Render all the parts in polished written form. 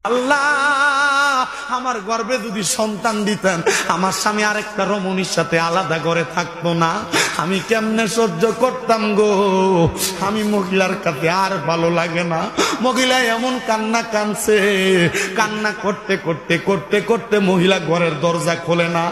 আল্লাহ আমার গর্ভে যদি সন্তান দিতেন, আমার স্বামী আরেকটা রমণীর সাথে আলাদা ঘরে থাকতো না, আমি কেমনে সহ্য করতাম গো। আমি মহিলার কাছে আর ভালো লাগে না। মহিলা এমন কান্না কানছে, কান্না করতে করতে করতে করতে মহিলা ঘরের দরজা খোলে না।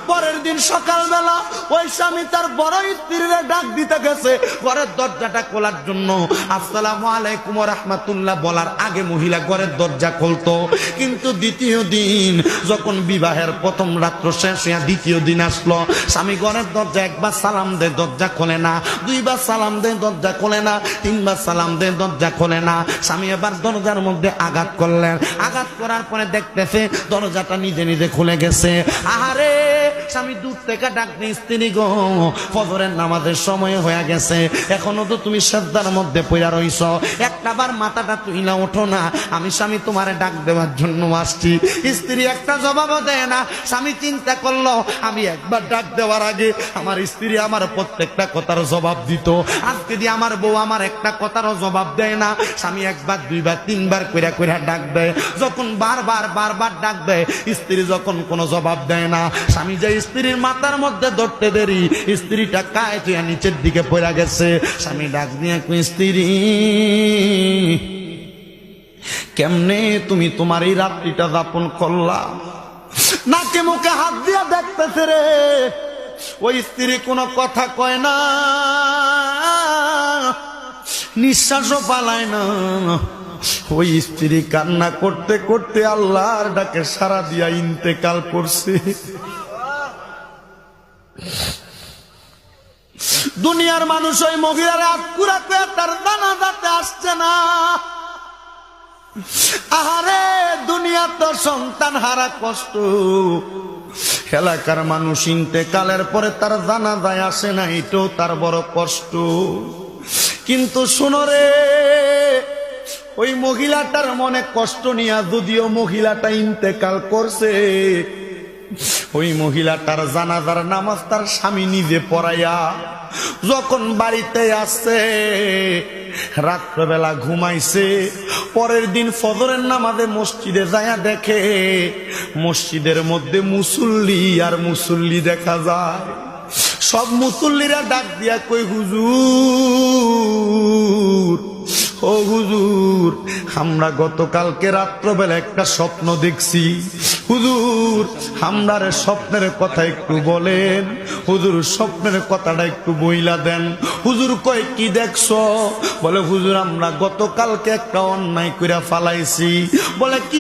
পরের দিন সকালবেলা ওই স্বামী তার বড় স্ত্রীরে ডাক দিতে গেছে ঘরের দরজাটা খোলার জন্য। আসসালামু আলাইকুম ওয়া রাহমাতুল্লাহ বলার আগে মহিলা ঘরের দরজা খুলতো। কিন্তু দ্বিতীয় দিন যখন বিবাহের প্রথম রাত্র শেষ হয়ে দ্বিতীয় দিন আসলো, স্বামী ঘরের দরজা একবার সালাম দেয়, দরজা খোলে না। দুইবার সালাম দেয়, দরজা খোলে না। তিনবার সালাম দেয়, দরজা খোলে না। স্বামী এবার দরজার মধ্যে আঘাত করলেন। আঘাত করার পরে দেখতেছে দরজাটা নিজে নিজে খুলে গেছে। আহারে, স্বামী দূর থেকে ডাক দিয়ে, স্ত্রী গো, ফজরের নামাজের সময় হয়ে গেছে, এখনো তো তুমি সিজদার মধ্যে পড়ে রইছ, একটাবার মাথাটা তুইলা ওঠো না, আমি স্বামী তোমারে ডাক দেওয়ার জন্য আসছি। স্ত্রী একটা জবাবও দেয় না। স্বামী চিন্তা করলো, আমি একবার ডাক দেওয়ার আগে আমার স্ত্রী আমার প্রত্যেকটা কথার জবাব দিত, আজকে দিয়ে আমার বউ আমার একটা কথারও জবাব দেয় না। স্বামী একবার দুইবার তিনবার কইরা কইরা ডাক দেয়। যখন বারবার বারবার ডাক দেয়, স্ত্রী যখন কোনো জবাব দেয় না, স্বামী যে স্ত্রীর মাথার মধ্যে ধরতে দেরি, স্ত্রীটা কায় তুই নিচের দিকে পড়ে গেছে। স্বামী ডাক দিয়ে কই, স্ত্রী কেমনে তুমি তোমার এই রাত্রিটা যাপন করলা? নাকে মুখে হাত দিয়া দেখতেছে রে। ওই স্ত্রী কোনো কথা কয় না, নিঃশ্বাসও পালায় না। ওই স্ত্রী কান্না করতে করতে আল্লাহর ডাকে সারা দিয়া ইন্তেকাল করছে। দুনিয়ার মানুষ ওই মহিলার আত্মুরাতে তার জানাজাতে আসছে না। আহারে, দুনিয়া তো সন্তান হারা কষ্ট। এলাকার মানুষ ইন্তেকালের পরে তার জানাজায় আসে না, এটাও তার বড় কষ্ট। কিন্তু শোনো রে, ওই মহিলাটার মনে কষ্ট নিয়া যদিও মহিলাটা ইন্তেকাল করছে, ওই মহিলাটার জানাজার নামাজ তার স্বামী নিজে পড়াইয়া যখন বাড়িতে আসছে, রাত্রবেলা ঘুমাইছে, পরের দিন ফজরের নামাজে মসজিদে যায়া দেখে মসজিদের মধ্যে মুসল্লি আর মুসল্লি দেখা যায়। সব মুসল্লিরা ডাক দিয়া কই, হুজুর, ও হুজুর, আমরা গতকালকে রাত্রবেলা একটা স্বপ্ন দেখছি। হুজুর, আমরার স্বপ্নের কথা একটু বলেন। হুজুর, স্বপ্নের কথাটা একটু বইলা দেন। হুজুর কয়, কি দেখছো? বলে, হুজুর, আমরা গতকালকে একটা অন্যায় কইরা ফালাইছি। বলে, কি